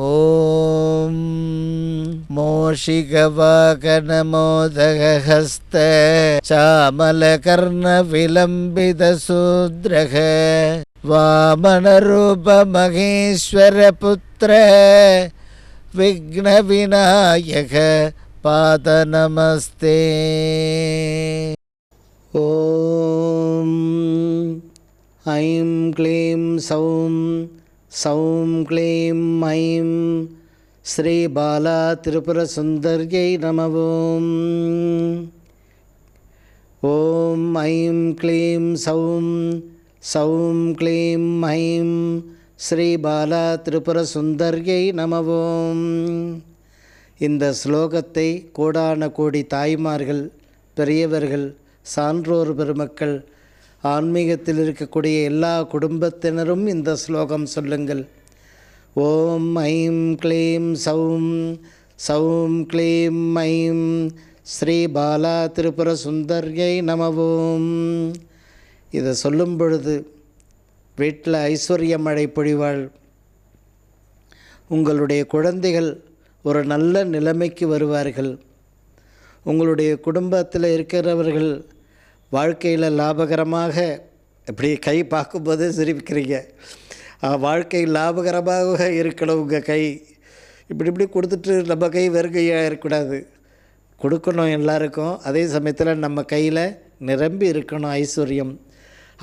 ஓம் மோஷிகவாகனமோதகஹஸ்த சாமலகர்ண விலம்பிதசூத்ரக வாமனரூப மகேஸ்வர புத்திர விக்ன விநாயக பாத நமஸ்தே. ஓம் ஐம் க்ளீம் சௌம் சௌம் க்ளீம் ஐம் ஸ்ரீ பாலா திரிபுர சுந்தர்யை நமவோம். ஓம் ஐம் க்ளீம் சௌம் சௌம் க்ளீம் ஐம் ஸ்ரீ பாலா திரிபுர சுந்தர்யை நமவோம். இந்த ஸ்லோகத்தை கோடான கோடி தாய்மார்கள், பெரியவர்கள், சான்றோர் பெருமக்கள், ஆன்மீகத்தில் இருக்கக்கூடிய எல்லா குடும்பத்தினரும் இந்த ஸ்லோகம் சொல்லுங்கள். ஓம் ஐம் க்ளீம் சௌம் சௌம் க்ளீம் ஐம் ஸ்ரீ பாலா திரிபுர சுந்தர்யை நமவோம். இதை சொல்லும் பொழுது வீட்டில் ஐஸ்வர்ய மழை பொழிவாள். உங்களுடைய குழந்தைகள் ஒரு நல்ல நிலைமைக்கு வருவார்கள். உங்களுடைய குடும்பத்தில் இருக்கிறவர்கள் வாழ்க்கையில் லாபகரமாக, இப்படி கை பார்க்கும்போது சிரிக்கிறீங்க, வாழ்க்கை லாபகரமாக இருக்கணும். உங்கள் கை இப்படி இப்படி கொடுத்துட்டு நம்ம கை வெறுங்கையாக இருக்கக்கூடாது, கொடுக்கணும் எல்லாருக்கும். அதே சமயத்தில் நம்ம கையில் நிரம்பி இருக்கணும் ஐஸ்வர்யம்.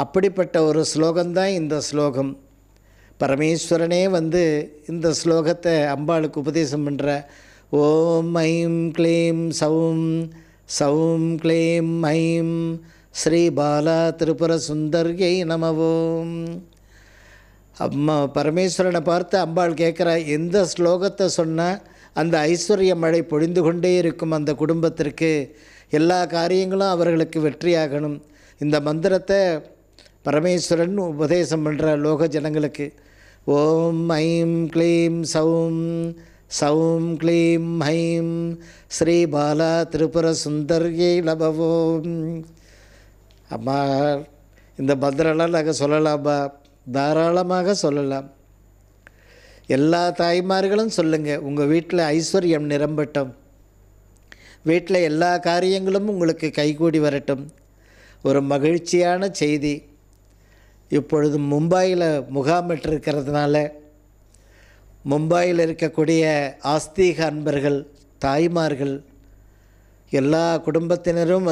அப்படிப்பட்ட ஒரு ஸ்லோகம்தான் இந்த ஸ்லோகம். பரமேஸ்வரனே இந்த ஸ்லோகத்தை அம்பாளுக்கு உபதேசம் பண்ணுற. ஓம் ஐம் க்ளீம் சௌம் சௌம் க்ளீம் ஐம் ஸ்ரீ பாலா திரிபுர சுந்தர்யை நமவோம். அம்மா பரமேஸ்வரனை பார்த்து அம்பாள் கேட்குறா, எந்த ஸ்லோகத்தை சொன்னால் அந்த ஐஸ்வர்ய மழை பொழிந்து கொண்டே இருக்கும் அந்த குடும்பத்திற்கு, எல்லா காரியங்களும் அவர்களுக்கு வெற்றியாகணும். இந்த மந்திரத்தை பரமேஸ்வரன் உபதேசம் பண்ணுற லோக ஜனங்களுக்கு. ஓம் ஐம் க்ளீம் சௌம் சௌம் க்ளீம் ஐம் ஸ்ரீ பாலா திரிபுர சுந்தர்யை நமவோம். அம்மா, இந்த மந்திரம்லாம் நாங்கள் சொல்லலாமா? தாராளமாக சொல்லலாம். எல்லா தாய்மார்களும் சொல்லுங்கள். உங்கள் வீட்டில் ஐஸ்வர்யம் நிரம்பட்டும், வீட்டில் எல்லா காரியங்களும் உங்களுக்கு கைகூடி வரட்டும். ஒரு மகிழ்ச்சியான செய்தி. இப்பொழுது மும்பையில் முகாமிட்டிருக்கிறதுனால மும்பையில் இருக்கக்கூடிய ஆஸ்தீக அன்பர்கள், தாய்மார்கள், எல்லா குடும்பத்தினரும்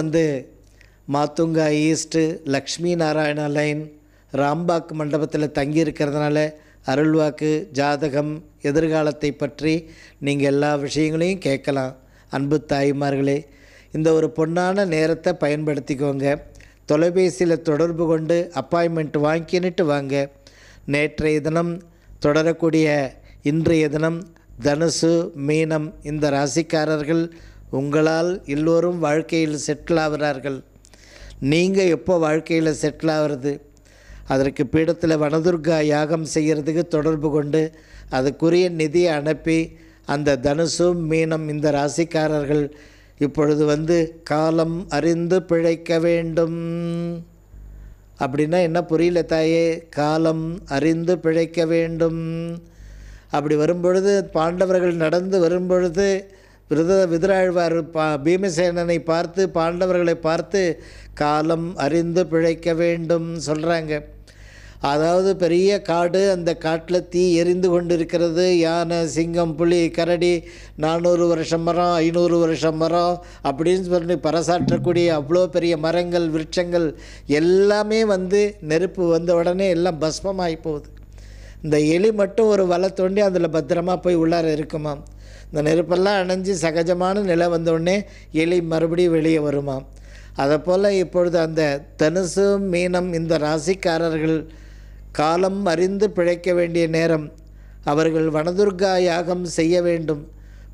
மாத்துங்கா ஈஸ்ட்டு, லக்ஷ்மி நாராயண லைன், ராம்பாக் மண்டபத்தில் தங்கியிருக்கிறதுனால அருள்வாக்கு, ஜாதகம், எதிர்காலத்தை பற்றி நீங்கள் எல்லா விஷயங்களையும் கேட்கலாம். அன்பு தாய்மார்களே, இந்த ஒரு பொன்னான நேரத்தை பயன்படுத்திக்கோங்க. தொலைபேசியில் தொடர்பு கொண்டு அப்பாயின்மெண்ட் வாங்கிக்கிட்டு வாங்க. நேற்றைய தினம் தொடரக்கூடிய இன்றைய தினம் தனுசு, மீனம் இந்த ராசிக்காரர்கள் உங்களால் எல்லோரும் வாழ்க்கையில் செட்டில் ஆகிறார்கள். நீங்கள் எப்போ வாழ்க்கையில் செட்டில் ஆகிறது? அதற்கு பீடத்தில் வனதுர்கா யாகம் செய்கிறதுக்கு தொடர்பு கொண்டு அதுக்குரிய நிதியை அனுப்பி அந்த தனுசு, மீனம் இந்த ராசிக்காரர்கள் இப்பொழுது காலம் அறிந்து பிழைக்க வேண்டும். அப்படின்னா என்ன புரியல தாயே? காலம் அறிந்து பிழைக்க வேண்டும். அப்படி வரும்பொழுது பாண்டவர்கள் நடந்து வரும்பொழுது விதுராழ்வார் பீமசேனனை பார்த்து, பாண்டவர்களை பார்த்து காலம் அறிந்து பிழைக்க வேண்டும் சொல்கிறாங்க. அதாவது பெரிய காடு, அந்த காட்டில் தீ எரிந்து கொண்டு இருக்கிறது. யானை, சிங்கம், புலி, கரடி, 400 வருஷம் மரம், 500 வருஷம் மரம் அப்படின்னு சொல்லி பறைசாற்றக்கூடிய அவ்வளோ பெரிய மரங்கள், விருட்சங்கள் எல்லாமே நெருப்பு வந்த உடனே எல்லாம் பஸ்மமாகி போகுது. இந்த எலி மட்டும் ஒரு வலை தோண்டி அதில் பத்திரமா போய் உள்ளார இருக்குமாம். இந்த நெருப்பெல்லாம் அணைஞ்சி சகஜமான நிலை வந்தோடனே எலி மறுபடியும் வெளியே வருமாம். அதை போல் இப்பொழுது அந்த தனுசு, மீனம் இந்த ராசிக்காரர்கள் காலம் அறிந்து பிழைக்க வேண்டிய நேரம். அவர்கள் வனதுர்கா யாகம் செய்ய வேண்டும்.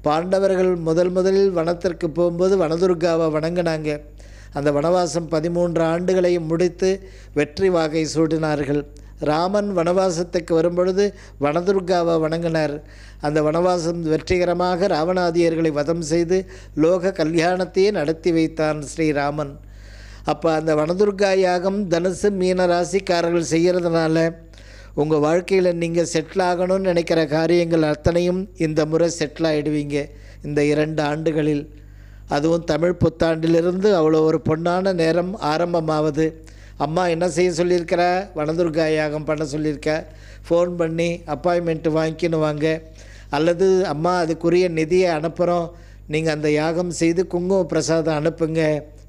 பாண்டவர்கள் முதலில் வனத்திற்கு போகும்போது வனதுர்காவை வணங்கினாங்க. அந்த வனவாசம் 13 ஆண்டுகளையும் முடித்து வெற்றி வாகை சூடினார்கள். ராமன் வனவாசத்துக்கு வரும்பொழுது வனதுர்காவை வணங்கினார். அந்த வனவாசம் வெற்றிகரமாக ராவணாதியர்களை வதம் செய்து லோக கல்யாணத்தையே நடத்தி வைத்தான் ஸ்ரீராமன். அப்போ அந்த வனதுர்கா யாகம் தனுசு மீன ராசிக்காரர்கள் செய்கிறதுனால உங்கள் வாழ்க்கையில் நீங்கள் செட்டில் ஆகணும்னு நினைக்கிற காரியங்கள் அத்தனையும் இந்த முறை செட்டில் ஆகிடுவீங்க இந்த 2 ஆண்டுகளில். அதுவும் தமிழ் புத்தாண்டிலிருந்து அவ்வளோ ஒரு பொன்னான நேரம் ஆரம்பமாவது. அம்மா என்ன செய்ய சொல்லியிருக்கிறா? வனதுர்கா யாகம் பண்ண சொல்லியிருக்கா. ஃபோன் பண்ணி அப்பாயின்மெண்ட்டு வாங்கிக்கின்னு வாங்க, அல்லது அம்மா அதுக்குரிய நிதியை அனுப்புகிறோம், நீங்கள் அந்த யாகம் செய்து குங்கும பிரசாதம் அனுப்புங்க.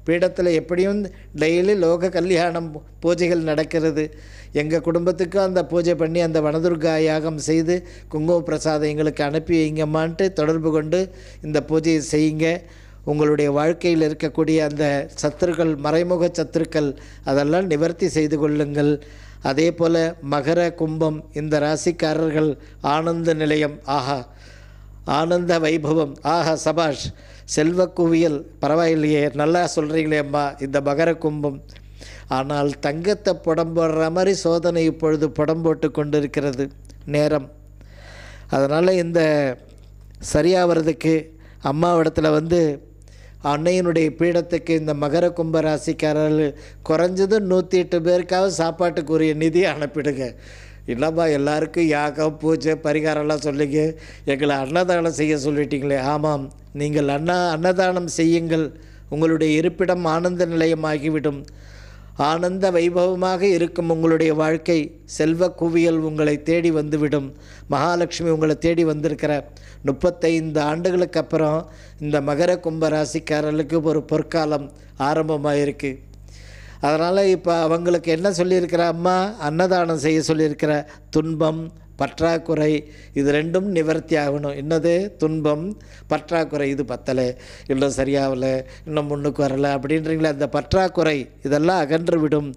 பீடத்தில் எப்படியும் டெய்லி லோக கல்யாணம் பூஜைகள் நடக்கிறது. எங்கள் குடும்பத்துக்கும் அந்த பூஜை பண்ணி அந்த வனதுர்கா யாகம் செய்து குங்கும பிரசாதம் எங்களுக்கு அனுப்பி வைங்கம்மான்ட்டு தொடர்பு கொண்டு இந்த பூஜையை செய்யுங்க. உங்களுடைய வாழ்க்கையில் இருக்கக்கூடிய அந்த சத்துருக்கள், மறைமுக சத்துருக்கள், அதெல்லாம் நிவர்த்தி செய்து கொள்ளுங்கள். அதே போல் மகர கும்பம் இந்த ராசிக்காரர்கள் ஆனந்த நிலையம், ஆஹா ஆனந்த வைபவம், ஆஹா சபாஷ், செல்வ குவியல், பரவாயில்லையே, நல்லா சொல்கிறீங்களே அம்மா இந்த மகர கும்பம். ஆனால் தங்கத்தை புடம் போடுற மாதிரி சோதனை இப்பொழுது புடம் போட்டு கொண்டிருக்கிறது நேரம். அதனால் இந்த சரியாகிறதுக்கு அம்மாவிடத்தில் அன்னையினுடைய பீடத்துக்கு இந்த மகர கும்ப ராசிக்காரர்கள் குறைஞ்சது 108 பேருக்காவது சாப்பாட்டுக்குரிய நிதி அனுப்பிடுங்க. இல்லைம்மா எல்லாருக்கும் யாகம் பூஜை பரிகாரம்லாம் சொல்லிங்க, எங்களை அன்னதானம் செய்ய சொல்லிட்டீங்களே. ஆமாம், நீங்கள் அன்னதானம் செய்யுங்கள். உங்களுடைய இருப்பிடம் ஆனந்த நிலையமாகிவிடும். ஆனந்த வைபவமாக இருக்கும் உங்களுடைய வாழ்க்கை. செல்வ குவியல் உங்களை தேடி வந்துவிடும். மகாலட்சுமி உங்களை தேடி வந்திருக்கிற 35 ஆண்டுகளுக்கு அப்புறம் இந்த மகர கும்ப ராசிக்காரர்களுக்கு ஒரு பொற்காலம் ஆரம்பமாயிருக்கு. அதனால் இப்போ அவங்களுக்கு என்ன சொல்லியிருக்கிற அம்மா? அன்னதானம் செய்ய சொல்லியிருக்கிற. துன்பம் பற்றாக்குறை இது 2ம் நிவர்த்தி ஆகணும். என்னது? துன்பம் பற்றாக்குறை. இது பத்தலை, இன்னும் சரியாகலை, இன்னும் முன்னுக்கு வரலை அப்படின்றீங்களே, அந்த பற்றாக்குறை இதெல்லாம் அகன்று விடும்.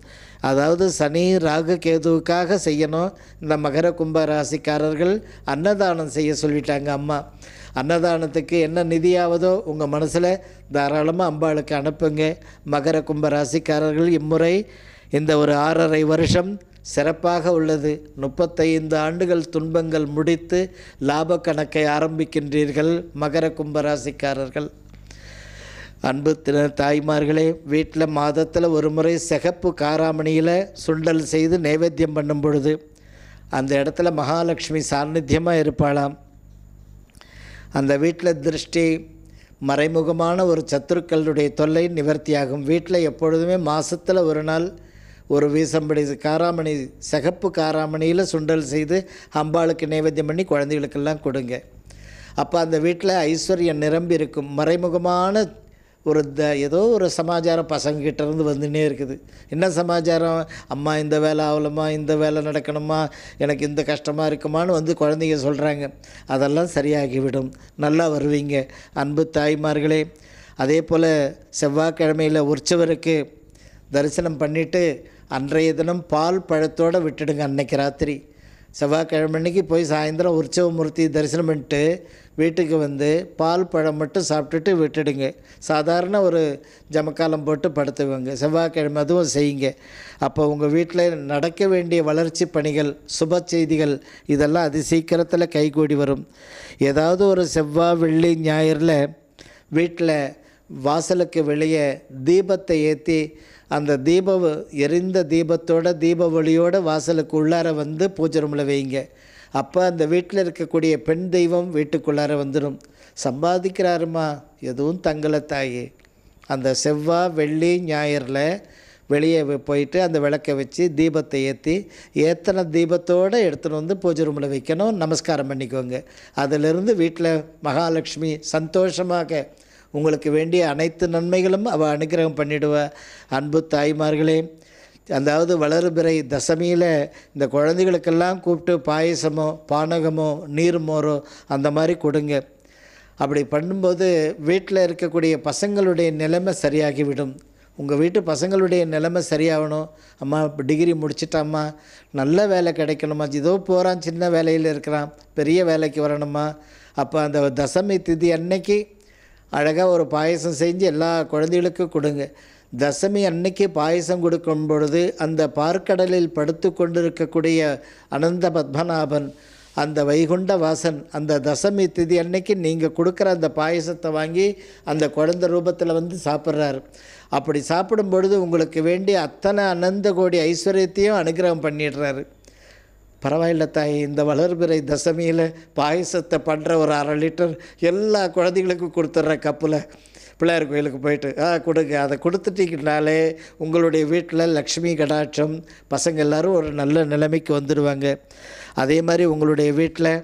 அதாவது சனி ராகு கேதுவுக்காக செய்யணும். இந்த மகர கும்ப ராசிக்காரர்கள் அன்னதானம் செய்ய சொல்லிட்டாங்க அம்மா. அன்னதானத்துக்கு என்ன நிதியாவதோ உங்கள் மனசில் தாராளமாக அம்பாளுக்கு அனுப்புங்க. மகர கும்ப ராசிக்காரர்கள் இம்முறை இந்த ஒரு 6.5 வருஷம் சிறப்பாக உள்ளது. 35 ஆண்டுகள் துன்பங்கள் முடித்து லாப கணக்கை ஆரம்பிக்கின்றீர்கள் மகர கும்பராசிக்காரர்கள். அன்பு தாய்மார்களே, வீட்டில் மாதத்தில் ஒரு முறை சிகப்பு காராமணியில் சுண்டல் செய்து நைவேத்தியம் பண்ணும் பொழுது அந்த இடத்துல மகாலட்சுமி சாநித்தியமாக இருப்பாளாம். அந்த வீட்டில் திருஷ்டி, மறைமுகமான ஒரு சத்துருக்களுடைய தொல்லை நிவர்த்தியாகும். வீட்டில் எப்பொழுதுமே மாதத்தில் ஒரு நாள் ஒரு வீசம்படி காராமணி, சிகப்பு காராமணியில் சுண்டல் செய்து அம்பாளுக்கு நைவேத்தியம் பண்ணி குழந்தைகளுக்கெல்லாம் கொடுங்க. அப்போ அந்த வீட்டில் ஐஸ்வர்யம் நிரம்பி இருக்கும். மறைமுகமான ஒரு ஏதோ ஒரு சமாச்சாரம் பசங்கக்கிட்ட இருந்து வந்துன்னே இருக்குது. என்ன சமாச்சாரம்? அம்மா இந்த வேலை ஆகலம்மா, இந்த வேலை நடக்கணுமா, எனக்கு இந்த கஷ்டமாக இருக்குமான்னு குழந்தைங்க சொல்கிறாங்க. அதெல்லாம் சரியாகிவிடும், நல்லா வருவீங்க அன்பு தாய்மார்களே. அதே போல் செவ்வாய்க்கிழமையில் உற்சவருக்கு தரிசனம் பண்ணிவிட்டு அன்றைய தினம் பால் பழத்தோடு விட்டுடுங்க. அன்னைக்கு ராத்திரி செவ்வாய்க்கிழமை அன்றைக்கி போய் சாயந்தரம் உற்சவமூர்த்தி தரிசனம் பண்ணிட்டு வீட்டுக்கு பால் பழம் மட்டும் சாப்பிட்டுட்டு விட்டுடுங்க. சாதாரண ஒரு ஜமக்காலம் போட்டு படுத்துவங்க. செவ்வாய்க்கிழமை அதுவும் செய்யுங்க. அப்போ உங்கள் வீட்டில் நடக்க வேண்டிய வளர்ச்சி பணிகள், சுப செய்திகள் இதெல்லாம் அது சீக்கிரத்தில் கைகூடி வரும். ஏதாவது ஒரு செவ்வாய் வெள்ளி ஞாயிறில் வீட்டில் வாசலுக்கு வெளியே தீபத்தை ஏற்றி அந்த எரிந்த தீபத்தோட தீப ஒளியோடு வாசலுக்கு உள்ளார பூஜை ரூமில் வைங்க. அப்போ அந்த வீட்டில் இருக்கக்கூடிய பெண் தெய்வம் வீட்டுக்குள்ளார வந்துடும். சம்பாதிக்கிறாருமா, எதுவும் தங்கலை தாயே. அந்த செவ்வாய் வெள்ளி ஞாயிறில் வெளியே போயிட்டு அந்த விளக்கை வச்சு தீபத்தை ஏற்றின தீபத்தோடு எடுத்துகிட்டு பூஜை ரூமில் வைக்கணும். நமஸ்காரம் பண்ணிக்கோங்க. அதிலிருந்து வீட்டில் மகாலட்சுமி சந்தோஷமாக உங்களுக்கு வேண்டிய அனைத்து நன்மைகளும் அவள் அனுகிரகம் பண்ணிவிடுவா. அன்பு தாய்மார்களே, அதாவது வளர்பிறை தசமியில் இந்த குழந்தைகளுக்கெல்லாம் கூப்பிட்டு பாயசமோ பானகமோ நீர்மோரோ அந்த மாதிரி கொடுங்க. அப்படி பண்ணும்போது வீட்டில் இருக்கக்கூடிய பசங்களுடைய நிலைமை சரியாகிவிடும். உங்கள் வீட்டு பசங்களுடைய நிலைமை சரியாகணும். அம்மா டிகிரி முடிச்சிட்டாம்மா, நல்ல வேலை கிடைக்கணுமா, இதோ போகிறான் சின்ன வேலையில் இருக்கிறான், பெரிய வேலைக்கு வரணுமா. அப்போ அந்த தசமி திதி அன்னைக்கு அழகாக ஒரு பாயசம் செஞ்சு எல்லா குழந்தைகளுக்கும் கொடுங்க. தசமி அன்னைக்கு பாயசம் கொடுக்கும் பொழுது அந்த பார்க்கடலில் படுத்து கொண்டிருக்கக்கூடிய அனந்த பத்மநாபன், அந்த வைகுண்ட வாசன், அந்த தசமி திதி அன்னைக்கு நீங்கள் கொடுக்குற அந்த பாயசத்தை வாங்கி அந்த குழந்தை ரூபத்தில் சாப்பிட்றாரு. அப்படி சாப்பிடும் பொழுது உங்களுக்கு வேண்டிய அத்தனை அனந்த கோடி ஐஸ்வர்யத்தையும் அனுகிரகம் பண்ணிடுறாரு. பரவாயில்ல தாயே, இந்த வளர்பிறை தசமியில் பாயசத்தை பண்ணுற ஒரு 1/2 லிட்டர் எல்லா குழந்தைகளுக்கும் கொடுத்துட்றேன் கப்பில், பிள்ளையார் கோயிலுக்கு போயிட்டு கொடுங்க. அதை கொடுத்துட்டீங்கனாலே உங்களுடைய வீட்டில் லக்ஷ்மி கடாட்சம், பசங்க எல்லோரும் ஒரு நல்ல நிலைமைக்கு வந்துடுவாங்க. அதே மாதிரி உங்களுடைய வீட்டில்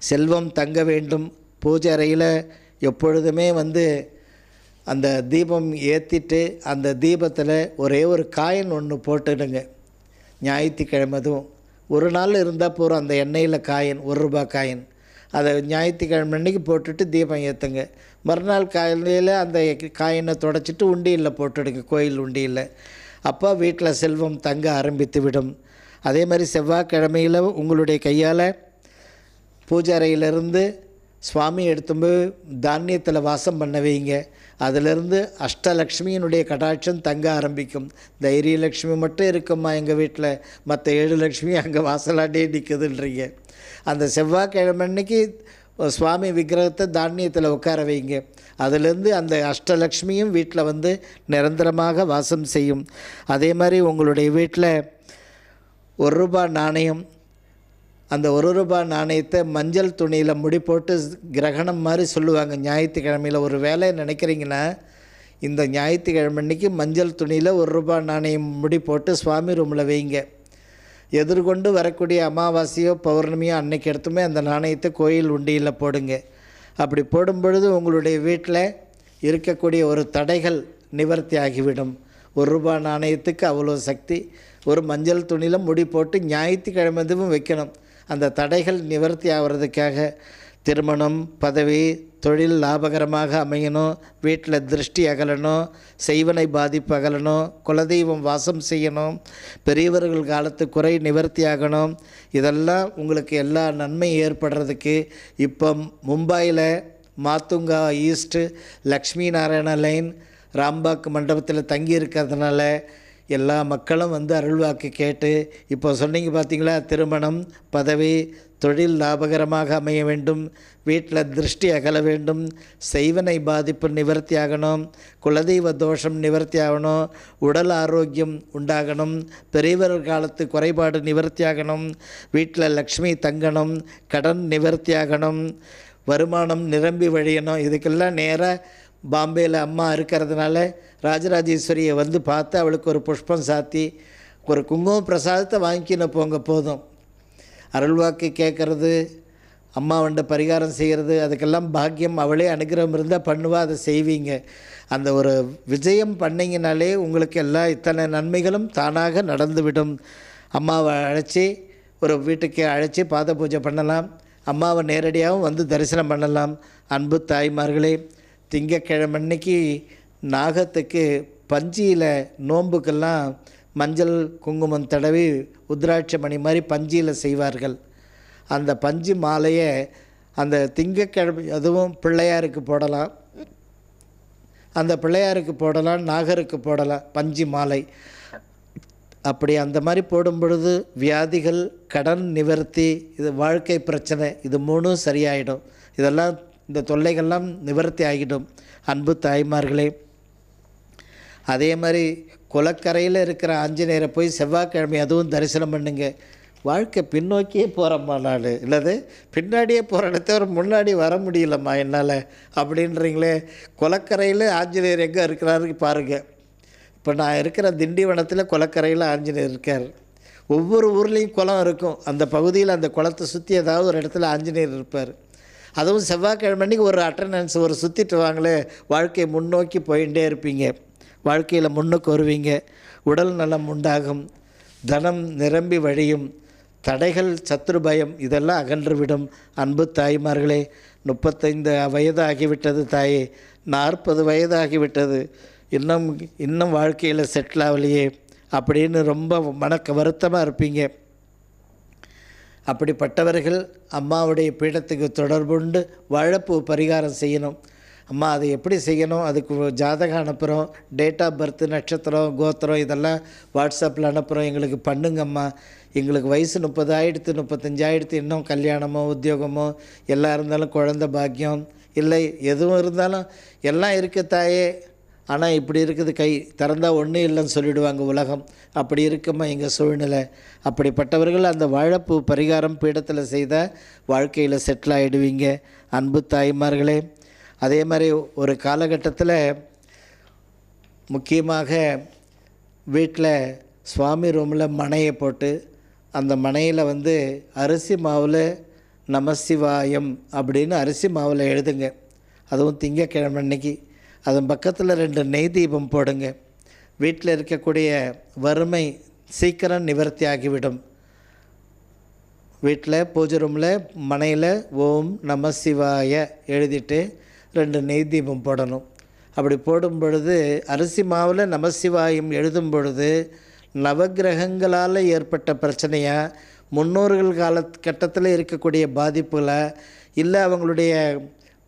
செல்வம் தங்க வேண்டும். பூஜை அறையில் எப்பொழுதுமே அந்த தீபம் ஏற்றிட்டு அந்த தீபத்தில் ஒரே ஒரு காயின் ஒன்று போட்டுடுங்க. ஞாயிற்றுக்கிழமை அதுவும் ஒரு நாள் இருந்தால் போகிறோம். அந்த எண்ணெயில் காயின், ₹1 காயின், அதை ஞாயிற்றுக்கிழமை அன்றைக்கி போட்டுட்டு தீபம் ஏற்றுங்க. மறுநாள் காலையில் அந்த காயினை தொடச்சிட்டு உண்டியில் போட்டுடுங்க, கோயில் உண்டியில். அப்போ வீட்டில் செல்வம் தங்க ஆரம்பித்து விடும். அதே மாதிரி செவ்வாய்க்கிழமையில் உங்களுடைய கையால் பூஜை அறையிலிருந்து சுவாமி எடுத்தும்போது தானியத்தில் வாசம் பண்ண வைங்க. அதிலிருந்து அஷ்டலக்ஷ்மியினுடைய கடாட்சம் தங்க ஆரம்பிக்கும். தைரியலக்ஷ்மி மட்டும் இருக்குமா எங்கள் வீட்டில், மற்ற 7 லக்ஷ்மி அங்கே வாசலாண்டே நிற்குதுன்றீங்க. அந்த செவ்வாய்க்கிழமை அன்னைக்கு சுவாமி விக்கிரகத்தை தானியத்தில் உட்கார வைங்க. அதிலேருந்து அந்த அஷ்டலக்ஷ்மியும் வீட்டில் நிரந்தரமாக வாசம் செய்யும். அதே மாதிரி உங்களுடைய வீட்டில் ₹1 நாணயம், அந்த ₹1 நாணயத்தை மஞ்சள் துணியில் முடி போட்டு கிரகணம் மாதிரி சொல்லுவாங்க. ஞாயிற்றுக்கிழமையில் ஒரு வேலை நினைக்கிறீங்கன்னா இந்த ஞாயிற்றுக்கிழமை அன்றைக்கி மஞ்சள் துணியில் ₹1 நாணயம் முடி போட்டு சுவாமி ரூமில் வைங்க. எதிர்கொண்டு வரக்கூடிய அமாவாசையோ பௌர்ணமியோ அன்னைக்கு எடுத்துமே அந்த நாணயத்தை கோயில் உண்டியில் போடுங்க. அப்படி போடும் பொழுது உங்களுடைய வீட்டில் இருக்கக்கூடிய ஒரு தடைகள் நிவர்த்தி ஆகிவிடும். ₹1 நாணயத்துக்கு அவ்வளோ சக்தி. ஒரு மஞ்சள் துணியில் முடி போட்டு ஞாயிற்றுக்கிழமை எதுவும் வைக்கணும். அந்த தடைகள் நிவர்த்தி ஆகிறதுக்காக திருமணம், பதவி, தொழில் லாபகரமாக அமையணும், வீட்டில் திருஷ்டி அகலணும், செய்வனை பாதிப்பு அகலணும், குலதெய்வம் வாசம் செய்யணும், பெரியவர்கள் காலத்து குறை நிவர்த்தி ஆகணும். இதெல்லாம் உங்களுக்கு எல்லா நன்மை ஏற்படுறதுக்கு இப்போ மும்பையில் மாத்துங்கா ஈஸ்ட்டு லக்ஷ்மி நாராயண லைன் ராம்பாக் மண்டபத்தில் தங்கி இருக்கிறதுனால எல்லா மக்களும் அருள்வாக்கு கேட்டு இப்போ சொன்னீங்க பார்த்தீங்களா, திருமணம், பதவி, தொழில் லாபகரமாக அமைய வேண்டும், வீட்டில் திருஷ்டி அகல வேண்டும், செய்வனை பாதிப்பு நிவர்த்தி ஆகணும், குலதெய்வ தோஷம் நிவர்த்தி ஆகணும், உடல் ஆரோக்கியம் உண்டாகணும், பெரியவர் காலத்து குறைபாடு நிவர்த்தி ஆகணும், வீட்டில் லக்ஷ்மி தங்கணும், கடன் நிவர்த்தி ஆகணும், வருமானம் நிரம்பி வழியணும். இதுக்கெல்லாம் நேராக பாம்பேயில் அம்மா இருக்கிறதுனால ராஜராஜேஸ்வரியை பார்த்து அவளுக்கு ஒரு புஷ்பம் சாத்தி ஒரு குங்கும பிரசாதத்தை வாங்கிக்கின போங்க போதும். அருள்வாக்கு கேட்குறது, அம்மா பரிகாரம் செய்கிறது, அதுக்கெல்லாம் பாக்கியம் அவளே அனுகிரகம் இருந்தால் பண்ணுவா, அதை செய்வீங்க. அந்த ஒரு விஜயம் பண்ணிங்கனாலே உங்களுக்கு இத்தனை நன்மைகளும் தானாக நடந்துவிடும். அம்மாவை அழைச்சி ஒரு வீட்டுக்கு அழைச்சி பாத பூஜை பண்ணலாம். அம்மாவை நேரடியாகவும் தரிசனம் பண்ணலாம். அன்பு தாய்மார்களே, திங்கக்கிழமை அன்னைக்கு நாகத்துக்கு பஞ்சியில் நோன்புக்கெல்லாம் மஞ்சள் குங்குமம் தடவி உத்ராட்ச மணி மாதிரி பஞ்சியில் செய்வார்கள். அந்த பஞ்சு மாலையை அந்த திங்கக்கிழமை அதுவும் பிள்ளையாருக்கு போடலாம், அந்த பிள்ளையாருக்கு போடலாம், நாகருக்கு போடலாம் பஞ்சு மாலை. அப்படி அந்த மாதிரி போடும் பொழுது வியாதிகள், கடன் நிவர்த்தி, இது வாழ்க்கை பிரச்சனை, இது 3 சரியாயிடும். இதெல்லாம் இந்த தொல்லைகள்லாம் நிவர்த்தி ஆகிடும். அன்பு தாய்மார்களே, அதே மாதிரி குளக்கரையில் இருக்கிற ஆஞ்சநேயரை போய் செவ்வாய்க்கிழமை அதுவும் தரிசனம் பண்ணுங்க. வாழ்க்கை பின்னோக்கியே போகிறம்மா, நான் இல்லது பின்னாடியே போகிறேன்னு தவிர முன்னாடி வர முடியலம்மா என்னால் அப்படின்றீங்களே. குளக்கரையில் ஆஞ்சநேயர் எங்கே இருக்கிறாரு பாருங்கள். இப்போ நான் இருக்கிற திண்டிவனத்தில் குளக்கரையில் ஆஞ்சநேயர் இருக்கார். ஒவ்வொரு ஊர்லேயும் குளம் இருக்கும். அந்த பகுதியில் அந்த குளத்தை சுற்றி ஏதாவது ஒரு இடத்துல ஆஞ்சநேயர் இருப்பார். அதுவும் செவ்வாய்க்கிழமை அன்றைக்கி ஒரு அட்டண்டன்ஸ் ஒரு சுற்றிட்டு வாங்களே, வாழ்க்கையை முன்னோக்கி போயிட்டே இருப்பீங்க. வாழ்க்கையில் முன்னுக்கு வருவீங்க. உடல் நலம் உண்டாகும், தனம் நிரம்பி வழியும், தடைகள், சத்ரு பயம் இதெல்லாம் அகன்றுவிடும். அன்பு தாய்மார்களே, 35 வயது ஆகிவிட்டது தாயே, 40 வயது ஆகிவிட்டது, இன்னும் வாழ்க்கையில் செட்டில் ஆகலையே அப்படின்னு ரொம்ப வருத்தமாக இருப்பீங்க. அப்படிப்பட்டவர்கள் அம்மாவுடைய பீடத்துக்கு தொடர்புண்டு வாழைப்பூ பரிகாரம் செய்யணும். அம்மா அதை எப்படி செய்யணும், அதுக்கு ஜாதகம் அனுப்புகிறோம், டேட் ஆஃப் பர்த், நட்சத்திரம், கோத்திரம் இதெல்லாம் வாட்ஸ்அப்பில் அனுப்புகிறோம். எங்களுக்கு பண்ணுங்கம்மா, எங்களுக்கு வயசு 30 ஆகிடுத்து, 35 ஆகிடுத்து, இன்னும் கல்யாணமோ உத்தியோகமோ எல்லாம் இருந்தாலும் குழந்தை பாக்கியம் இல்லை எதுவும் இருந்தாலும் எல்லாம் இருக்குது தாயே ஆனால் இப்படி இருக்குது, கை திறந்தால் ஒன்றும் இல்லைன்னு சொல்லிவிடுவாங்க உலகம். அப்படி இருக்குமா எங்கள் சூழ்நிலை? அப்படிப்பட்டவர்கள் அந்த வாழைப்பூ பரிகாரம் பீடத்தில் செய்தால் வாழ்க்கையில் செட்டில் ஆகிடுவீங்க அன்பு தாய்மார்களே. அதே மாதிரி ஒரு காலகட்டத்தில் முக்கியமாக வீட்டில் சுவாமி ரூமில் மனையை போட்டு அந்த மனையில் அரிசி மாவில் நமசிவாயம் அப்படின்னு அரிசி மாவில் எழுதுங்க. அதுவும் திங்கக்கிழமை அன்னைக்கு. அதன் பக்கத்தில் 2 நெய் தீபம் போடுங்க. வீட்டில் இருக்கக்கூடிய வறுமை சீக்கிரம் நிவர்த்தி ஆகிவிடும். வீட்டில் பூஜை ரூமில் மனையில் ஓம் நம சிவாய எழுதிட்டு 2 நெய் தீபம் போடணும். அப்படி போடும் பொழுது அரிசி மாவில் நமசிவாயம் எழுதும் பொழுது நவகிரகங்களால் ஏற்பட்ட பிரச்சனையாக, முன்னோர்கள் காலகட்டத்தில் இருக்கக்கூடிய பாதிப்புகளை, இல்லை அவங்களுடைய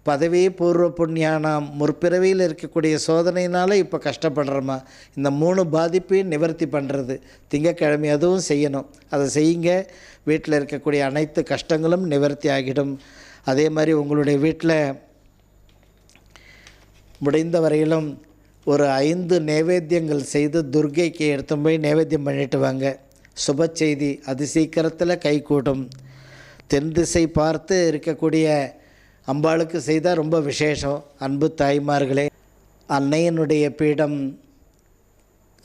பதவி பூர்வ புண்ணியானம் முற்பிறவியில் இருக்கக்கூடிய சோதனையினால் இப்போ கஷ்டப்படுறோமா, இந்த 3 பாதிப்பையும் நிவர்த்தி பண்ணுறது திங்கக்கிழமை அதுவும் செய்யணும். அதை செய்யுங்க. வீட்டில் இருக்கக்கூடிய அனைத்து கஷ்டங்களும் நிவர்த்தி ஆகிடும். அதே மாதிரி உங்களுடைய வீட்டில் முடிந்த வரையிலும் ஒரு 5 நைவேத்தியங்கள் செய்து துர்க்கைக்கு எடுத்து போய் நைவேத்தியம் பண்ணிட்டு வாங்க. சுப செய்தி அது சீக்கிரத்தில் கைகூடும். தென் திசை பார்த்து இருக்கக்கூடிய அம்பாளுக்கு செய்தால் ரொம்ப விசேஷம். அன்பு தாய்மார்களே, அன்னையனுடைய பீடம்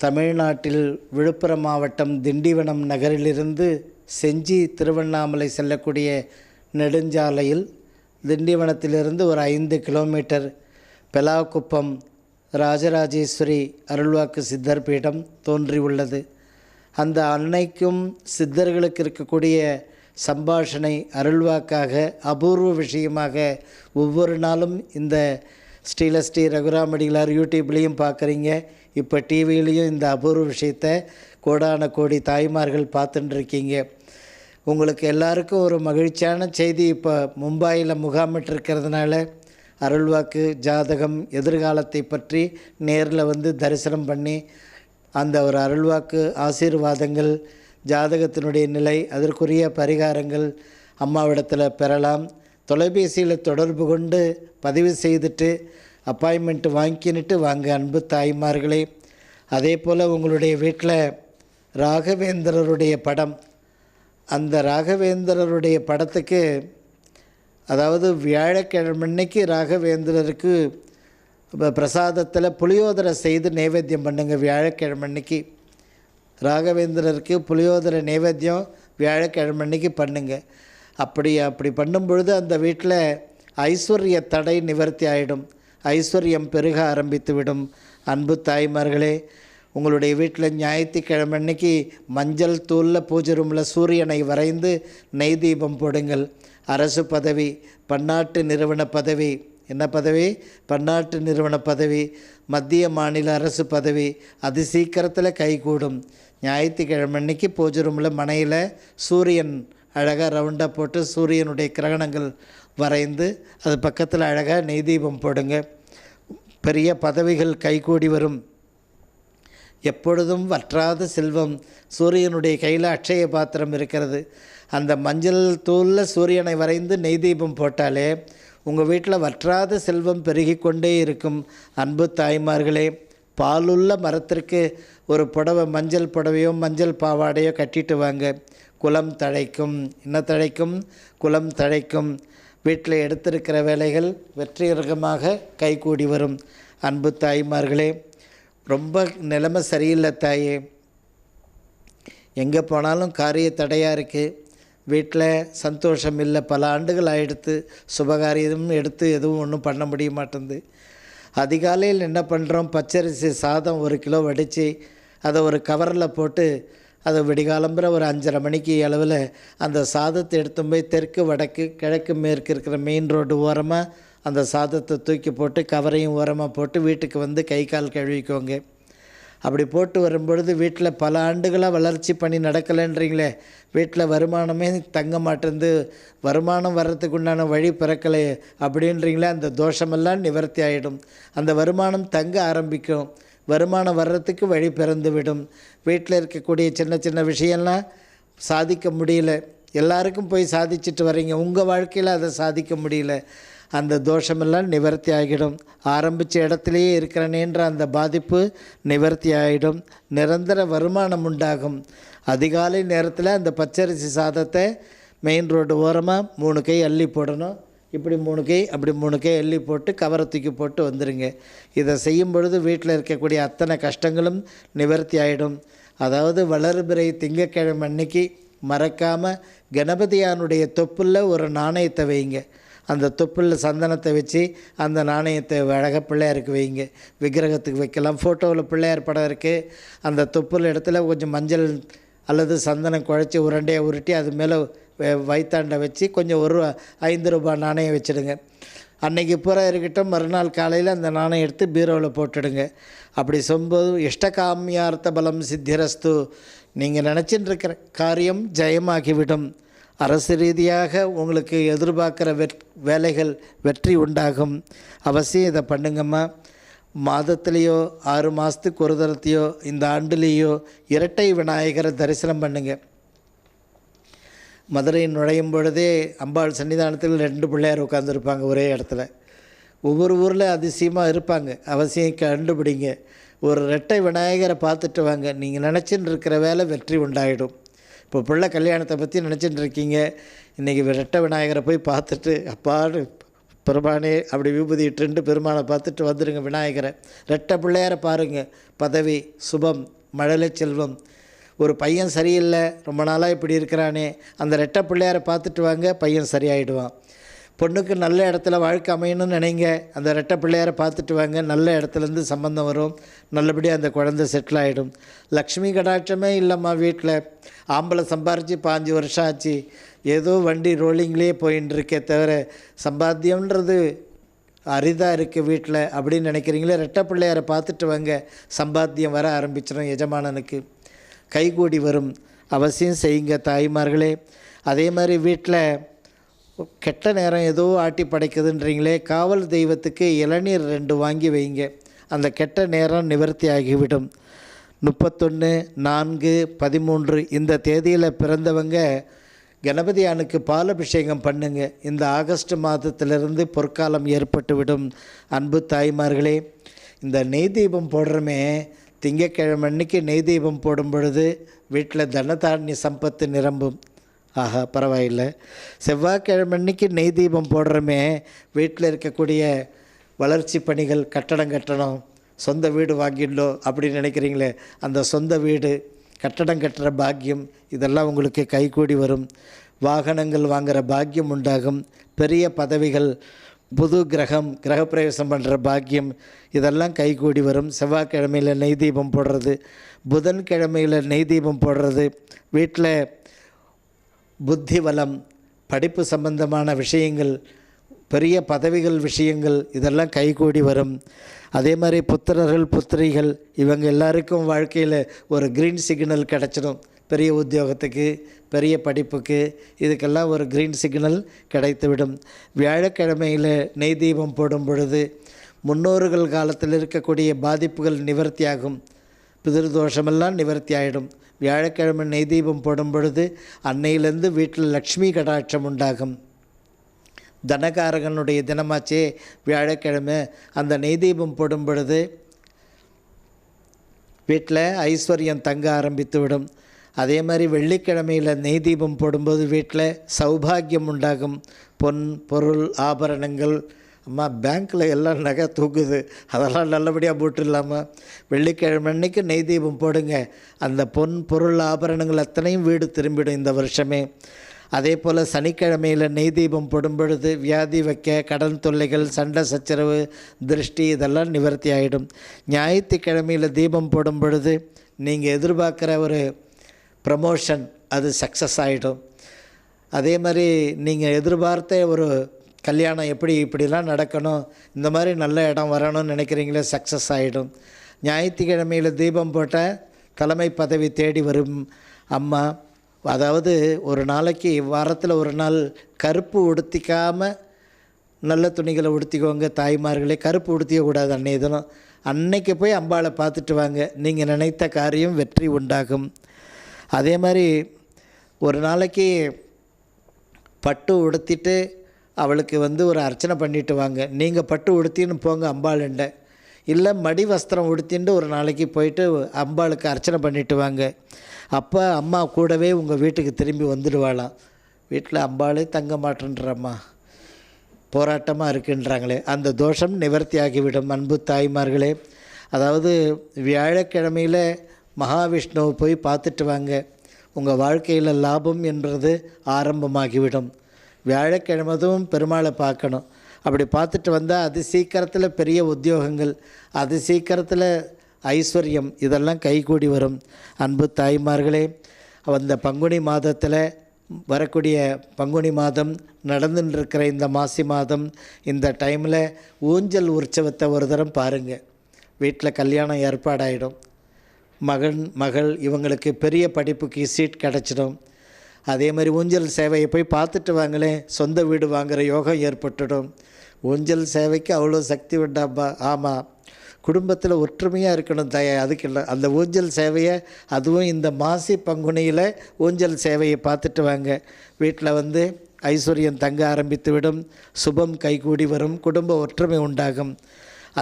தமிழ்நாட்டில் விழுப்புரம் மாவட்டம் திண்டிவனம் நகரிலிருந்து செஞ்சி திருவண்ணாமலை செல்லக்கூடிய நெடுஞ்சாலையில் திண்டிவனத்திலிருந்து ஒரு 5 கிலோமீட்டர் பெலாக்குப்பம் ராஜராஜேஸ்வரி அருள்வாக்கு சித்தர் பீடம் தோன்றியுள்ளது. அந்த அன்னைக்கும் சித்தர்களுக்கு இருக்கக்கூடிய சம்பாஷணை அருள்வாக்காக அபூர்வ விஷயமாக ஒவ்வொரு நாளும் இந்த ஸ்ரீலஸ்ரீ ரகுராமடிகளார் யூடியூப்லேயும் பார்க்குறீங்க. இப்போ டிவிலையும் இந்த அபூர்வ விஷயத்தை கோடான கோடி தாய்மார்கள் பார்த்துட்டுருக்கீங்க. உங்களுக்கு எல்லாருக்கும் ஒரு மகிழ்ச்சியான செய்தி. இப்போ மும்பாயில் முகாமிட்டிருக்கிறதுனால அருள்வாக்கு ஜாதகம் எதிர்காலத்தை பற்றி நேரில் தரிசனம் பண்ணி அந்த ஒரு அருள்வாக்கு ஆசீர்வாதங்கள், ஜாதகத்தினுடைய நிலை, அதற்குரிய பரிகாரங்கள் அம்மாவிடத்தில் பெறலாம். தொலைபேசியில் தொடர்பு கொண்டு பதிவு செய்துட்டு அப்பாயின்மெண்ட் வாங்கிக்கிட்டு வாங்க அன்பு தாய்மார்களே. அதே போல் உங்களுடைய வீட்டில் ராகவேந்திரருடைய படம், அந்த ராகவேந்திரருடைய படத்துக்கு, அதாவது வியாழக்கிழமை அன்னைக்கு ராகவேந்திரருக்கு பிரசாதத்தில் புளியோதரை செய்து நைவேத்தியம் பண்ணுங்க. வியாழக்கிழமை அன்னைக்கு ராகவேந்திரருக்கு புளியோதரை நைவேத்தியம் வியாழக்கிழமை அன்னைக்கு பண்ணுங்க. அப்படி பண்ணும் பொழுது அந்த வீட்டில் ஐஸ்வர்ய தடை நிவர்த்தி ஆகிடும். ஐஸ்வர்யம் பெருக ஆரம்பித்து விடும். அன்பு தாய்மார்களே, உங்களுடைய வீட்டில் ஞாயிற்றுக்கிழமை அன்னைக்கு மஞ்சள் தூளில் பூஜை ரூமில் சூரியனை வரைந்து நெய் தீபம் போடுங்கள். அரசு பதவி, பன்னாட்டு நிறுவன பதவி, என்ன பதவி? பன்னாட்டு நிறுவன பதவி, மத்திய மாநில அரசு பதவி அது சீக்கிரத்தில் கைகூடும். ஞாயிற்றுக்கிழமை அன்னைக்கு பூஜை ரூமில் மனையில் சூரியன் அழகாக ரவுண்டாக போட்டு சூரியனுடைய கிரகணங்கள் வரைந்து அது பக்கத்தில் அழகாக நெய் தீபம் போடுங்க. பெரிய பதவிகள் கைகூடி வரும். எப்பொழுதும் வற்றாத செல்வம் சூரியனுடைய கையில் அட்சய பாத்திரம் இருக்கிறது. அந்த மஞ்சள் தூளில் சூரியனை வரைந்து நெய் தீபம் போட்டாலே உங்கள் வீட்டில் வற்றாத செல்வம் பெருகி கொண்டே இருக்கும். அன்பு தாய்மார்களே, பாலுள்ள மரத்திற்கு ஒரு புடவை, மஞ்சள் புடவையோ மஞ்சள் பாவாடையோ கட்டிட்டு வாங்க. குலம் தழைக்கும். என்ன தழைக்கும்? குலம் தழைக்கும். வீட்டில் எடுத்திருக்கிற வேலைகள் வெற்றிகரமாக கைகூடி வரும். அன்பு தாய்மார்களே, ரொம்ப நிலைமை சரியில்லை தாயே, எங்கே போனாலும் காரிய தடையாக இருக்குது, வீட்டில் சந்தோஷம் இல்லை, பல ஆண்டுகள் ஆகிடுத்து, சுபகாரியம் எடுத்து எதுவும் ஒன்றும் பண்ண முடிய மாட்டேங்குது. அதிகாலையில் என்ன பண்ணுறோம், பச்சரிசி சாதம் 1 கிலோ வடித்து அதை ஒரு கவரில் போட்டு அதை விடிகாலம்புற ஒரு 5:30 மணிக்கு அளவில் அந்த சாதத்தை எடுத்து போய் தெற்கு வடக்கு கிழக்கு மேற்கு இருக்கிற மெயின் ரோடு ஓரமாக அந்த சாதத்தை தூக்கி போட்டு கவரையும் ஓரமாக போட்டு வீட்டுக்கு கை கால் கழுவிக்கோங்க. அப்படி போட்டு வரும்பொழுது வீட்டில் பல ஆண்டுகளாக வளர்ச்சி பணி நடக்கலைன்றீங்களே, வீட்டில் வருமானமே தங்க மாட்டேருந்து, வருமானம் வர்றதுக்கு உண்டான வழி பிறக்கலை அப்படின்றீங்களே, அந்த தோஷமெல்லாம் நிவர்த்தி ஆகிடும். அந்த வருமானம் தங்க ஆரம்பிக்கும். வருமானம் வர்றதுக்கு வழி பிறந்து விடும். வீட்டில் இருக்கக்கூடிய சின்ன சின்ன விஷயம்லாம் சாதிக்க முடியல, எல்லாருக்கும் போய் சாதிச்சுட்டு வர்றீங்க, உங்கள் வாழ்க்கையில் அதை சாதிக்க முடியல. அந்த தோஷமெல்லாம் நிவர்த்தி ஆகிடும். ஆரம்பித்த இடத்துலையே இருக்கிறனேன்ற அந்த பாதிப்பு நிவர்த்தி ஆகிடும். நிரந்தர வருமானம் உண்டாகும். அதிகாலை நேரத்தில் அந்த பச்சரிசி சாதத்தை மெயின் ரோடு ஓரமாக 3 கை அள்ளி போடணும். இப்படி 3 கை அப்படி 3 கை அள்ளி போட்டு கவரை தூக்கி போட்டு வந்துடுங்க. இதை செய்யும் பொழுது வீட்டில் இருக்கக்கூடிய அத்தனை கஷ்டங்களும் நிவர்த்தி ஆகிடும். அதாவது வளர்பிறை திங்கக்கிழமை அன்னைக்கு மறக்காமல் கணபதியானுடைய தொப்புள்ள ஒரு நாணயத்தை வைங்க. அந்த தொப்புள்ள சந்தனத்தை வச்சு அந்த நாணயத்தை அழகாக பிள்ளையாருக்கு வைங்க. விக்கிரகத்துக்கு வைக்கலாம். ஃபோட்டோவில் பிள்ளையார் படம் இருக்குது. அந்த தொப்புள்ள இடத்துல கொஞ்சம் மஞ்சள் அல்லது சந்தனம் குழைச்சி உருண்டையை உருட்டி அது மேலே வைத்தாண்டை வச்சு கொஞ்சம் ஒரு 5 ரூபாய் நாணயம் வச்சுடுங்க. அன்றைக்கி பூரா இருக்கட்டும். மறுநாள் காலையில் அந்த நாணயம் எடுத்து பீரோவில் போட்டுடுங்க. அப்படி சொல்லும்போது இஷ்டகாமியார்த்த பலம் சித்திரஸ்து, நீங்கள் நினச்சின்னு இருக்கிற காரியம் ஜெயமாகிவிடும். அரசு ரீதியாக உங்களுக்கு எதிர்பார்க்குற வேலைகள் வெற்றி உண்டாகும். அவசியம் இதை பண்ணுங்கம்மா. மாதத்துலேயோ 6 மாதத்துக்கு ஒரு தரத்தையோ இந்த ஆண்டுலேயோ இரட்டை விநாயகரை தரிசனம் பண்ணுங்கள். மதுரை நுழையும் பொழுதே அம்பாள் சன்னிதானத்தில் 2 பிள்ளையார் உட்காந்துருப்பாங்க ஒரே இடத்துல. ஒவ்வொரு ஊரில் அதிசயமாக இருப்பாங்க. அவசியம் கண்டுபிடிங்க. ஒரு ரெட்டை விநாயகரை பார்த்துட்டு வாங்க. நீங்கள் நினச்சின்னு இருக்கிற வேலை வெற்றி உண்டாயிடும். இப்போ பிள்ளை கல்யாணத்தை பற்றி நினச்சிட்டு இருக்கீங்க. இன்றைக்கி ரெட்டை விநாயகரை போய் பார்த்துட்டு அப்பாடு பெருமானே அப்படி விபூதி இட்டுண்டு பெருமானை பார்த்துட்டு வந்துடுங்க. விநாயகரை ரெட்டை பிள்ளையாரை பாருங்கள். பதவி, சுபம், மழலை செல்வம். ஒரு பையன் சரியில்லை, ரொம்ப நாளாக இப்படி இருக்கிறானே, அந்த ரெட்டை பிள்ளையாரை பார்த்துட்டு வாங்க, பையன் சரியாயிடுவான். பொண்ணுக்கு நல்ல இடத்துல வாழ்க்கை அமையணும்னு நினைங்க, அந்த ரெட்டை பிள்ளையாரை பார்த்துட்டு வாங்க, நல்ல இடத்துலேருந்து சம்பந்தம் வரும், நல்லபடியாக அந்த குழந்தை செட்டில் ஆகிடும். லக்ஷ்மி கடாட்சமே இல்லைம்மா வீட்டில். ஆம்பளை சம்பாரித்து 5 வருஷம் ஆச்சு, ஏதோ வண்டி ரோலிங்லேயே போயின்னு இருக்கே தவிர சம்பாத்தியம்ன்றது அரிதாக இருக்குது வீட்டில் அப்படின்னு நினைக்கிறீங்களே, ரெட்டை பிள்ளையாரை பார்த்துட்டு வாங்க, சம்பாத்தியம் வர ஆரம்பிச்சிடும். எஜமானனுக்கு கைகூடி வரும். அவசியம் செய்யுங்க தாய்மார்களே. அதே மாதிரி வீட்டில் கெட்ட நேரம் ஏதோ ஆட்டி படைக்குதுன்றீங்களே, காவல் தெய்வத்துக்கு இளநீர் 2 வாங்கி வைங்க. அந்த கெட்ட நேரம் நிவர்த்தி ஆகிவிடும். 31/4/13 இந்த தேதியில் பிறந்தவங்க கணபதியானுக்கு பாலபிஷேகம் பண்ணுங்க. இந்த ஆகஸ்ட் மாதத்திலிருந்து பொற்காலம் ஏற்பட்டுவிடும். அன்பு தாய்மார்களே, இந்த நெய் தீபம் போடுறமே, திங்கக்கிழமை அன்னைக்கு நெய் தீபம் போடும் பொழுது வீட்டில் தனதானிய சம்பத்து நிரம்பும். ஆஹா, பரவாயில்லை. செவ்வாய்க்கிழமை அன்னைக்கு நெய் தீபம் போடுறமே, வீட்டில் இருக்கக்கூடிய வளர்ச்சி பணிகள், கட்டடம் கட்டணும், சொந்த வீடு வாங்கிடணும் அப்படின்னு நினைக்கிறீங்களே, அந்த சொந்த வீடு, கட்டடம் கட்டுற பாக்கியம் இதெல்லாம் உங்களுக்கு கைகூடி வரும். வாகனங்கள் வாங்குகிற பாக்கியம் உண்டாகும். பெரிய பதவிகள், புது கிரகப்பிரவேசம் பண்ணுற பாக்கியம் இதெல்லாம் கைகூடி வரும். செவ்வாய்க்கிழமையில் நெய் தீபம் போடுறது, புதன்கிழமையில் நெய் தீபம் போடுறது, வீட்டில் புத்தி வளம், படிப்பு சம்பந்தமான விஷயங்கள், பெரிய பதவிகள் விஷயங்கள் இதெல்லாம் கைகூடி வரும். அதே மாதிரி புத்திரர்கள் புத்திரிகள் இவங்க எல்லாருக்கும் வாழ்க்கையில் ஒரு க்ரீன் சிக்னல் கிடச்சிடும். பெரிய உத்தியோகத்துக்கு, பெரிய படிப்புக்கு, இதுக்கெல்லாம் ஒரு க்ரீன் சிக்னல் கிடைத்துவிடும். வியாழக்கிழமையில் நெய் தீபம் போடும் பொழுது முன்னோர்கள் காலத்தில் இருக்கக்கூடிய பாதிப்புகள் நிவர்த்தியாகும். பிதிர்தோஷமெல்லாம் நிவர்த்தி ஆகிடும். வியாழக்கிழமை நெய் தீபம் போடும் பொழுது அன்னையிலேருந்து வீட்டில் லக்ஷ்மி கடாட்சம் உண்டாகும். தனகாரகனுடைய தினமாச்சே வியாழக்கிழமை. அந்த நெய் தீபம் போடும் பொழுது வீட்டில் ஐஸ்வர்யம் தங்க ஆரம்பித்து விடும். அதே மாதிரி வெள்ளிக்கிழமையில் நெய் தீபம் போடும்போது வீட்டில் சௌபாகியம் உண்டாகும். பொன் பொருள் ஆபரணங்கள், அம்மா பேங்க்கில் எல்லாம் நகை தூக்குது, அதெல்லாம் நல்லபடியாக போட்டுடலாமா? வெள்ளிக்கிழமை அன்னைக்கு நெய் தீபம் போடுங்க. அந்த பொன் பொருள் ஆபரணங்கள் அத்தனையும் வீடு திரும்பிடும் இந்த வருஷமே. அதே போல் சனிக்கிழமையில் நெய் தீபம் போடும் பொழுது வியாதி வைக்க, கடன் தொல்லைகள், சண்டை சச்சரவு, திருஷ்டி இதெல்லாம் நிவர்த்தி ஆகிடும். ஞாயிற்றுக்கிழமையில் தீபம் போடும் பொழுது நீங்கள் எதிர்பார்க்குற ஒரு ப்ரமோஷன் அது சக்ஸஸ் ஆகிடும். அதே மாதிரி நீங்கள் எதிர்பார்த்த ஒரு கல்யாணம் இப்படிலாம் நடக்கணும், இந்த மாதிரி நல்ல இடம் வரணும்னு நினைக்கிறீங்களே, சக்ஸஸ் ஆகிடும். ஞாயிற்றுக்கிழமையில் தீபம் போட்ட தலைமை பதவி தேடி வரும். அம்மா, அதாவது ஒரு நாளைக்கு வாரத்தில் ஒரு நாள் கருப்பு உடுத்திக்காமல் நல்ல துணிகளை உடுத்திக்கோங்க தாய்மார்களே. கருப்பு உடுத்திக்கக்கூடாது அன்னைய தினம். அன்னைக்கு போய் அம்பாளை பார்த்துட்டு வாங்க, நீங்கள் நினைத்த காரியம் வெற்றி உண்டாகும். அதே மாதிரி ஒரு நாளைக்கு பட்டு உடுத்திட்டு அவளுக்கு வந்து ஒரு அர்ச்சனை பண்ணிட்டு வாங்க. நீங்கள் பட்டு உடுத்தின்னு போங்க அம்பாளுண்ட, இல்லை மடி வஸ்திரம் உடுத்தின்னு ஒரு நாளைக்கு போயிட்டு அம்பாளுக்கு அர்ச்சனை பண்ணிட்டு வாங்க. அப்போ அம்மா கூடவே உங்கள் வீட்டுக்கு திரும்பி வந்துடுவாளாம். வீட்டில் அம்பாளே தங்க மாட்டேன்றம்மா, போராட்டமாக இருக்குன்றாங்களே, அந்த தோஷம் நிவர்த்தி ஆகிவிடும். அன்பு தாய்மார்களே, அதாவது வியாழக்கிழமையில் மகாவிஷ்ணுவை போய் பார்த்துட்டு வாங்க, உங்கள் வாழ்க்கையில் லாபம் என்பது ஆரம்பமாகிவிடும். வியாழக்கிழமதும் பெருமாளை பார்க்கணும். அப்படி பார்த்துட்டு வந்தால் அது சீக்கிரத்தில் பெரிய உத்தியோகங்கள், அது சீக்கிரத்தில் ஐஸ்வர்யம், இதெல்லாம் கைகூடி வரும். அன்பு தாய்மார்களே, அந்த பங்குனி மாதத்தில் வரக்கூடிய பங்குனி மாதம் நடந்துட்டுருக்கிற இந்த மாசி மாதம், இந்த டைமில் ஊஞ்சல் உற்சவத்தை ஒரு தரம் பாருங்கள். வீட்டில் கல்யாணம் ஏற்பாடாயிடும். மகள் இவங்களுக்கு பெரிய படிப்புக்கு சீட் கிடச்சிடும். அதே மாதிரி ஊஞ்சல் சேவையை போய் பார்த்துட்டு வாங்களேன், சொந்த வீடு வாங்குகிற யோகம் ஏற்பட்டுடும். ஊஞ்சல் சேவைக்கு அவ்வளோ சக்தி உண்டாப்பா. ஆமாம், குடும்பத்தில் ஒற்றுமையாக இருக்கணும் அதுக்கு இல்லை, அந்த ஊஞ்சல் சேவையை, அதுவும் இந்த மாசி பங்குனியில் ஊஞ்சல் சேவையை பார்த்துட்டு வாங்க. வீட்டில் வந்து ஐஸ்வர்யம் தங்க ஆரம்பித்து விடும், சுபம் கைகூடி வரும், குடும்ப ஒற்றுமை உண்டாகும்.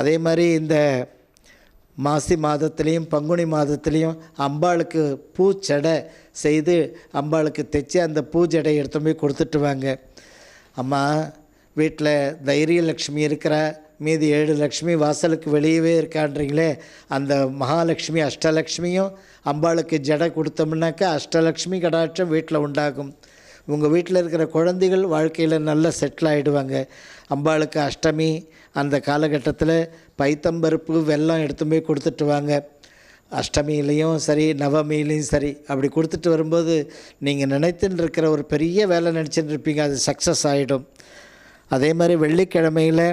அதே மாதிரி இந்த மாசி மாதத்துலேயும் பங்குனி மாதத்துலேயும் அம்பாளுக்கு பூச்சடை செய்து அம்பாளுக்கு தைச்சி அந்த பூஜடை எடுத்து போய் கொடுத்துட்டு வாங்க. அம்மா, வீட்டில் தைரியலக்ஷ்மி இருக்கிற, மீதி 7 லக்ஷ்மி வாசலுக்கு வெளியவே இருக்கான்றீங்களே, அந்த மகாலட்சுமி அஷ்டலக்ஷ்மியும் அம்பாளுக்கு ஜடை கொடுத்தோம்னாக்கா அஷ்டலக்ஷ்மி கடாட்சம் வீட்டில் உண்டாகும். உங்கள் வீட்டில் இருக்கிற குழந்தைகள் வாழ்க்கையில் நல்லா செட்டில் ஆகிடுவாங்க. அம்பாளுக்கு அஷ்டமி அந்த காலகட்டத்தில் பைத்தம்பருப்பு வெல்லம் எடுத்து போய் கொடுத்துட்டு வாங்க. அஷ்டமியிலையும் சரி, நவமியிலையும் சரி, அப்படி கொடுத்துட்டு வரும்போது நீங்கள் நினைத்துன்னு இருக்கிற ஒரு பெரிய வேலை நினச்சிட்டு இருப்பீங்க, அது சக்ஸஸ் ஆகிடும். அதே மாதிரி வெள்ளிக்கிழமையில்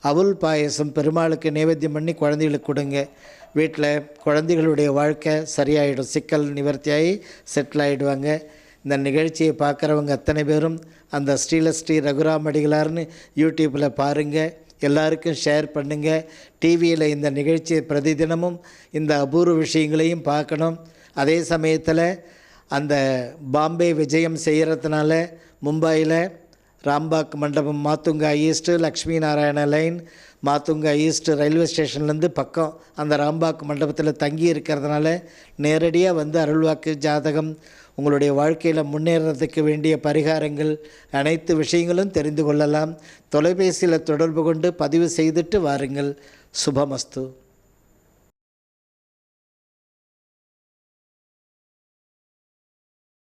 அவுல் பாயசம் பெருமாளுக்கு நைவேத்தியம் பண்ணி குழந்தைகளுக்கு கொடுங்க. வீட்டில் குழந்தைகளுடைய வாழ்க்கை சரியாயிடும், சிக்கல் நிவர்த்தியாகி செட்டில் ஆகிடுவாங்க. இந்த நிகழ்ச்சியை பார்க்குறவங்க அத்தனை பேரும் அந்த ஸ்ரீ ரகுராம் அடிகளார்னு யூடியூப்பில் பாருங்கள், எல்லாருக்கும் ஷேர் பண்ணுங்கள். டிவியில் இந்த நிகழ்ச்சியை பிரதிதினமும் இந்த அபூர்வ விஷயங்களையும் பார்க்கணும். அதே சமயத்தில் அந்த பாம்பே விஜயம் செய்கிறதுனால மும்பையில் ராம்பாக் மண்டபம், Matunga east, Lakshmi Narayan lane, Matunga east railway ஸ்டேஷன்லேருந்து பக்கம் அந்த ராம்பாக் மண்டபத்தில் தங்கி இருக்கிறதுனால நேரடியாக வந்து அருள்வாக்கு ஜாதகம், உங்களுடைய வாழ்க்கையில் முன்னேறதுக்கு வேண்டிய பரிகாரங்கள், அனைத்து விஷயங்களும் தெரிந்து கொள்ளலாம். தொலைபேசியில் தொடர்பு கொண்டு பதிவு செய்துட்டு வாருங்கள். சுபமஸ்து.